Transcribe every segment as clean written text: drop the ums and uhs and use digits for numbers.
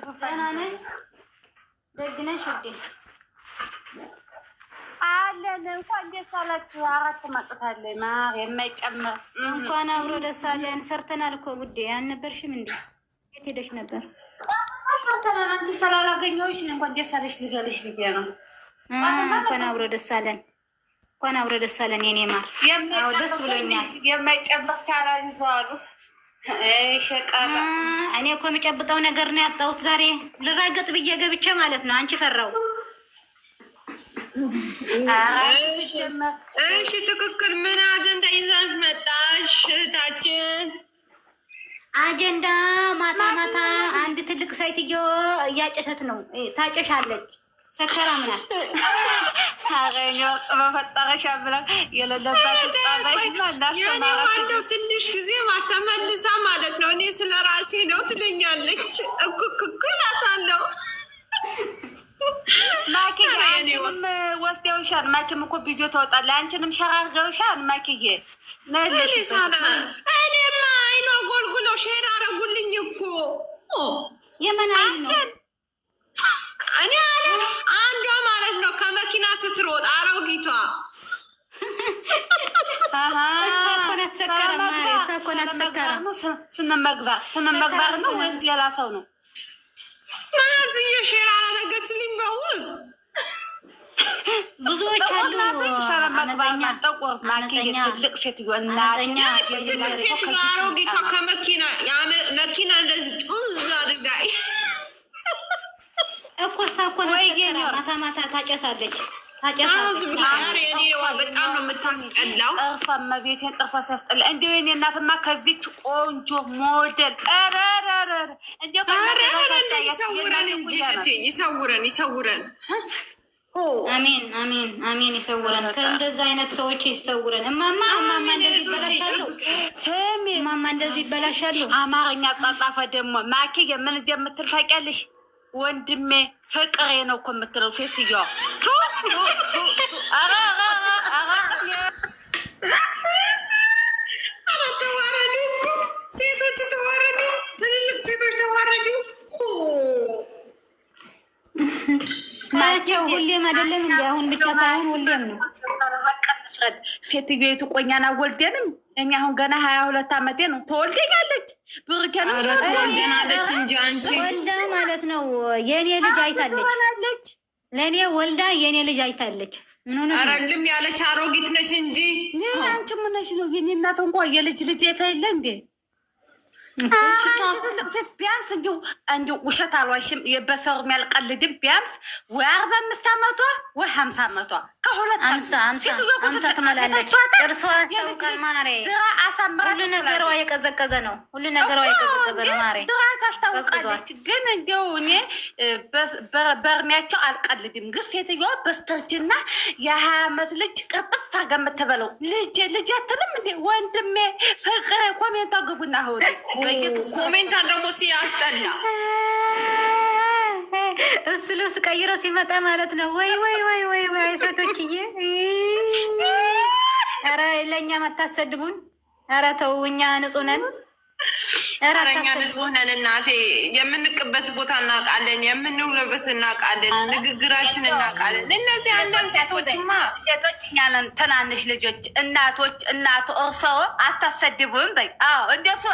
ደህና ነሽ? ደግ ነሽ ውዴ? አለን። እንኳን ደስ አላችሁ። አራት መጥታለች ማር የማይጨምር እንኳን አብሮ ደስ አለን። ሰርተናል እኮ ውዴ። አልነበርሽም እንዴ? የት ሄደሽ ነበር? ሰርተናል። አንቺ ስላላገኘሁሽ እንኳን ደስ አለሽ ልበልሽ ብዬ ነው። እንኳን አብሮ ደስ አለን። እንኳን አብሮ ደስ አለን የኔ ማር። አዎ ደስ ብሎኛል። የማይጨምር ቻራ ይዘዋሉ። ሸቃላ እኔ እኮ የሚጨብጠው ነገር ነው ያጣሁት ዛሬ። ልራገጥ ብዬ ገብቼ ማለት ነው። አንቺ ፈራው። እሺ ትክክል። ምን አጀንዳ ይዘን መጣሽ እህታችን? አጀንዳ ማታ ማታ አንድ ትልቅ ሴትዮ እያጨሰት ነው። ታጨሻለች። ሰከራ ምናል ታገኘ በፈጠረሻ ብላ የለለባት የኔዋለው ትንሽ ጊዜ ማተመልሳ ማለት ነው። እኔ ስለ ራሴ ነው ትለኛለች። እኩክክላታለው ማኪዬ አንቺንም ወስደውሻል። ማኪም እኮ ቪዲዮ ተወጣለ። አንቺንም ሸራርገውሻል። ማኪዬ እኔማ አይኗ ጎልጉለው ሼር አረጉልኝ እኮ የምን አይን እኔ አለ አንዷ ማለት ነው ከመኪና ስትሮጥ አሮጊቷ ስንመግባር ነው ወይስ ሌላ ሰው ነው? ማዝዬ ሼር አረገችልኝ በውዝ ብዙዎች አሉ። ትልቅ ሴትዮ ትልቅ ሴትዮ አሮጊቷ መኪና እንደዚህ ጡዝ አድርጋ እኮ ማታ ማታ ታጨሳለች። በጣም ነው የምታስጠላው። ጥርሷ መቤቴን ጥርሷ ሲያስጠላ። እንዲሁ የኔ እናትማ ከዚች ቆንጆ ሞዴል ይሰውረን እንጂ ይሰውረን። አሜን አሜን አሜን። ይሰውረን፣ ከእንደዚህ አይነት ሰዎች ይሰውረን። እማማ እንደዚህ ይበላሻሉ። ስሚ እማማ እንደዚህ ይበላሻሉ። አማርኛ ጻጻፈ ደግሞ ማኪዬ ምን እንደምትል ታውቂያለሽ? ወንድሜ ፍቅሬ ነው እኮ የምትለው ሴትዮዋ። ተዋረዱ እኮ ሴቶች ተዋረዱ፣ ትልልቅ ሴቶች ተዋረዱ ናቸው። ሁሌም አይደለም እንዲ አሁን ብቻ ሳይሆን ሁሌም ነው። ሴትዮቱ ቆኛና ወልደንም እኛ አሁን ገና 22 ዓመቴ ነው። ተወልደኛለች ብሩኬን ወልደናለች እንጂ አንቺ ወልዳ ማለት ነው። የኔ ልጅ አይታለች። ለእኔ ወልዳ የኔ ልጅ አይታለች። ምን ሆነ? አረልም ያለች አሮጊት ነች እንጂ አንቺ ምን ነሽ ነው? የኔ እናት እንኳ የልጅ የታይለ እንዴ? ትልቅ ሴት ቢያንስ እንዲሁ ውሸት አልዋሽም። በሰሩ የሚያልቀልድም ቢያንስ ወይ 45 ዓመቷ ወይ 50 ዓመቷ ከሁለት 50 ትመላለች። ጥርሷ ያስታውቃል ማሬ። ሁሉ ነገሯ የቀዘቀዘ ነው። ማሬ ድራ ታስታውቃለች። ግን እንዲያው እኔ በእድሜያቸው አልቀልድም። ግን ሴትዮዋ በስተርጅና የ20 ዓመት ልጅ ቅጥፍ አድርጋ የምትበለው ልጅ አትልም እንዴ? ወንድሜ ፍቅሬ ኮሜንቷ ግቡና ሆ ኮሜንታ ደግሞ ሲያስጠላ እሱ ልብስ ቀይሮ ሲመጣ ማለት ነው። ወይ ሴቶችዬ፣ ኧረ ለእኛ መታሰድቡን። ኧረ ተው፣ እኛ ንጹህ ነን። እኛ ንጹህ ነን እናቴ። የምንቅበት ቦታ እናውቃለን፣ የምንውልበት እናውቃለን፣ ንግግራችን እናውቃለን። እነዚህ አንዳንድ ሴቶችማ እኛ ነን ትናንሽ ልጆች እናቶች። እርሰው አታሰድቡም በይ። እንደሱ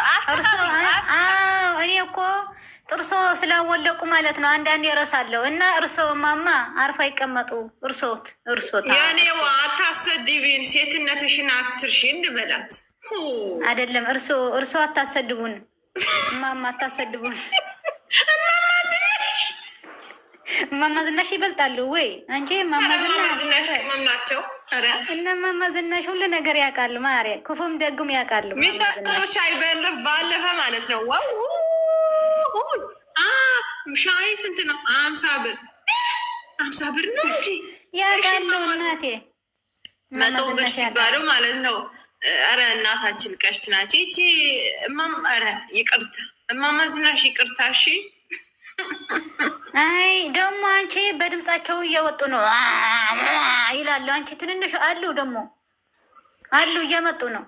እኔ እኮ ጥርሶ ስላወለቁ ማለት ነው አንዳንዴ እረሳለሁ። እና እርሶ ማማ አርፋ ይቀመጡ። እርሶት የኔዋ አታሰድቢን፣ ሴትነትሽን አትርሺ እንበላት አይደለም። እርሶ አታሰድቡን ማማ፣ አታሰድቡን። ማማ ዝናሽ ይበልጣሉ ወይ አንቺ? ማማ ዝናሽ ናቸው። እና ማማ ዝናሽ ሁሉ ነገር ያውቃሉ ማሪ፣ ክፉም ደግም ያውቃሉ። ሻይ ባለፈ ማለት ነው። ዋው ሻይ ስንት ነው? 50 ብር ነው እንጂ ያውቃሉ እናቴ። 100 ብር ሲባለው ማለት ነው። ኧረ እናታችን ቀሽት ናቸው። ይቺ ኧረ ይቅርታ እማማ ዝናሽ ይቅርታ። እሺ አይ ደግሞ አንቺ በድምጻቸው እየወጡ ነው ይላሉ። አንቺ ትንንሽ አሉ ደግሞ እየመጡ ነው።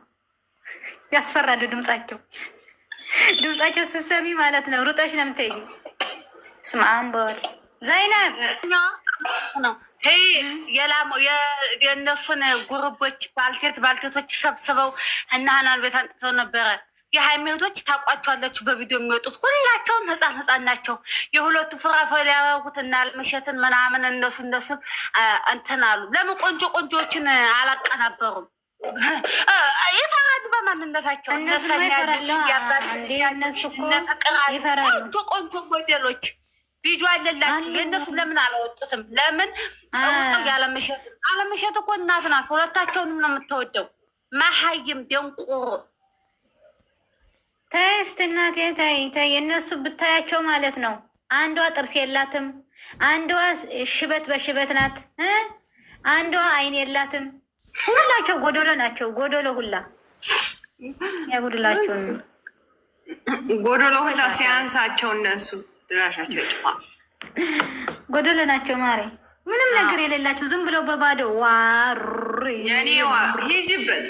ያስፈራሉ ድምጻቸው ስትሰሚ ማለት ነው። ሩጠሽ ነው የምትሄጂው። ስማም በል ዘይነብ ነው የእነሱን ጉርቦች ባልቴቶች ሰብስበው እና ሀናን ቤት አንጥተው ነበረ። የሃይሜቶች ታውቋቸዋለች በቪዲዮ የሚወጡት ሁላቸውም ህፃን ናቸው። የሁለቱ ፍራፍሬ ያደረጉት እና አልመሸትን ምናምን እነሱን እንትን አሉ። ለምን ቆንጆዎችን አላቀናበሩም? ይፈራሉ በማንነታቸው። ቆንጆ ሞዴሎች ቪዲዮ አለላቸው። የእነሱ ለምን አላወጡትም? ለምን ጨውጠው? አለመሸት እኮ እናት ናት። ሁለታቸውንም ነው የምትወደው። መሀይም ደንቆሮ ተይስት እናቴ ተይ። እነሱ ብታያቸው ማለት ነው አንዷ ጥርስ የላትም፣ አንዷ ሽበት በሽበት ናት፣ አንዷ አይን የላትም። ሁላቸው ጎዶሎ ናቸው። ጎዶሎ ሁላ ያጉድላቸው ጎዶሎ ሁላ ሲያንሳቸው እነሱ ድራሻቸው ጭማ ጎዶሎ ናቸው። ማሬ ምንም ነገር የሌላቸው ዝም ብለው በባዶ ዋሪ የኔዋ ሂጅበት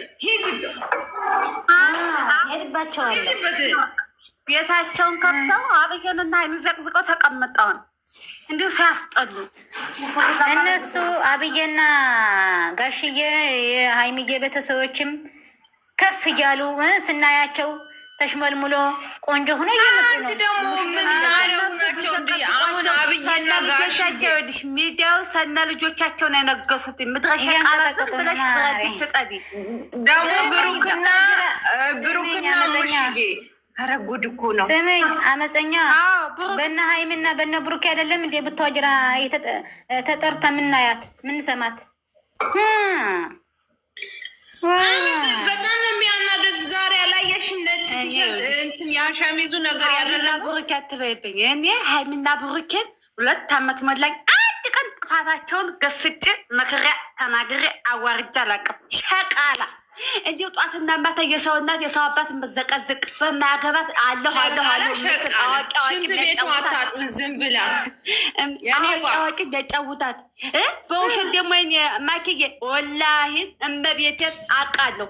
ሄድባቸዋል። ቤታቸውን ከፍተው አብየንና የሚዘቅዝቀው ተቀምጠውን እንዲሁ ሲያስጠሉ እነሱ አብዬና ጋሽዬ የሀይሚዬ ቤተሰቦችም ከፍ እያሉ ስናያቸው ተሽመልሙሎ ቆንጆ ሆኖ አንቺ ደግሞ ምናረጉናቸው አሁን አብዬና ጋሽዬ ሚዲያው ሰነ ልጆቻቸው ነው የነገሱት። ምድረሻ ቃላት ብለሽ ብረዲስ ትጠቢ ደግሞ ብሩክና ሙሽዬ ኧረ ጉድ እኮ ነው። ስምኝ አመፀኛ በነ ሀይምና በነ ብሩክ አይደለም እንዴ ብታወጅራ ተጠርታ ምናያት ምንሰማት? በጣም ነው የሚያናደድ። ዛሬ አላየሽም? ነጭ ቲሸርት እንትን ያሸሚዙ ነገር ያደረገው ብሩክ አትበይብኝ። እኔ ሀይምና ብሩኬን 2 ዓመት ሞላኝ። አንድ ቀን ጥፋታቸውን ገፍጭ መክሪያ ተናግሬ አዋርጃ አላውቅም። ሸቃላ እንዲሁ ጧትና ማታ የሰው እናት የሰው አባት መዘቀዝቅ በማያገባት አለሁ ሽንት ቤት ማታጥብ ዝም ብላ አዋቂ ቢያጫውታት በውሸት ደግሞ ማክዬ ወላሂን እመቤቴን አውቃለሁ።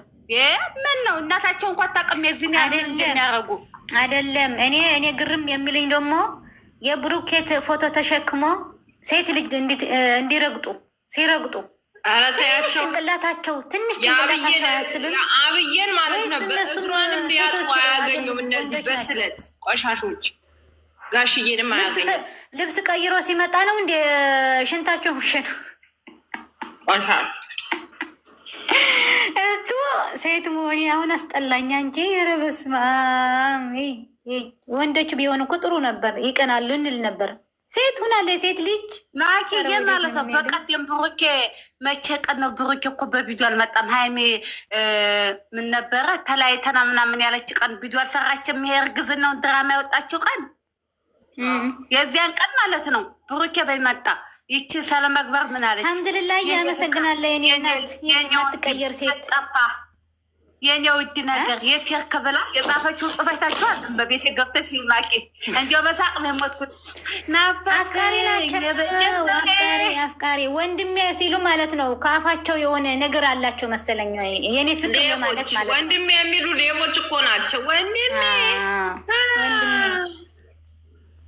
ምን ነው እናታቸው እንኳ ታቅም የዝን ያደል እንደሚያደርጉ አይደለም። እኔ ግርም የሚልኝ ደግሞ የብሩኬት ፎቶ ተሸክሞ ሴት ልጅ እንዲረግጡ ሲረግጡ ኧረ ተያቸው። ጭንቅላታቸው ትንሽ ጭንቅላታቸው አብዬን ማለት ነው በእግሯንም ሊያጡ አያገኙም። እነዚህ በስለት ቆሻሾች ጋሽዬንም አያገኙም። ልብስ ቀይሮ ሲመጣ ነው እንደ ሽንታቸው ውሸ ነው ቆሻሽ እቱ ሴት መሆኔ አሁን አስጠላኛ እንጂ ኧረ በስመ አብ። ወንዶቹ ቢሆን እኮ ጥሩ ነበር፣ ይቀናሉ እንል ነበር። ሴት ሁናለ ሴት ልጅ ማኪዬ ማለት ነው። በቀደም ብሩኬ መቼ ቀን ነው? ብሩኬ እኮ በቪዲዮ አልመጣም። ሀይሜ ምን ነበረ ተለያይተና ምናምን ያለች ቀን ቪዲዮ አልሰራችም። ይሄ እርግዝናውን ድራማ ያወጣችው ቀን የዚያን ቀን ማለት ነው። ብሩኬ በይመጣ ይቺ ሰለመግበር ምን አለች? አልሐምዱሊላህ እያመሰግናለ የኔ እናት የማትቀየር ሴት ጠፋ የኔ ውድ ነገር የት ይርክ ብላ የጻፈችውን ጽፈታችኋል። በቤቴ ገብተሽ ማቂ እንዲያው በሳቅ ነው የሞትኩት። አፍቃሪ ናቸው አፍቃሪ ወንድሜ ሲሉ ማለት ነው። ከአፋቸው የሆነ ነገር አላቸው መሰለኝ። የኔ ፍቅር ማለት ማለት ወንድሜ የሚሉ ሌቦች እኮ ናቸው። ወንድሜ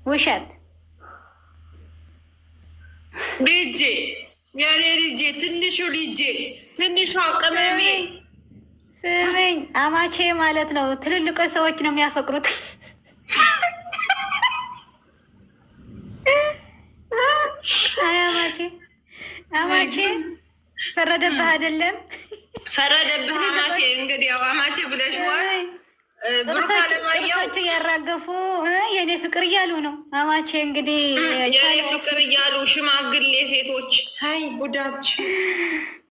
ውሸት ልጄ የኔ ልጄ ትንሿ ቅመሜ ስመኝ አማቼ ማለት ነው። ትልልቅ ሰዎች ነው የሚያፈቅሩት። አማቼ ፈረደብህ አይደለም? ፈረደብህ አማቼ። እንግዲህ ያው አማቼ ብለሽዋል። ብሩካለማያቸው ያራገፉ የኔ ፍቅር እያሉ ነው። አማቼ እንግዲህ የኔ ፍቅር እያሉ ሽማግሌ ሴቶች ሀይ ጉዳች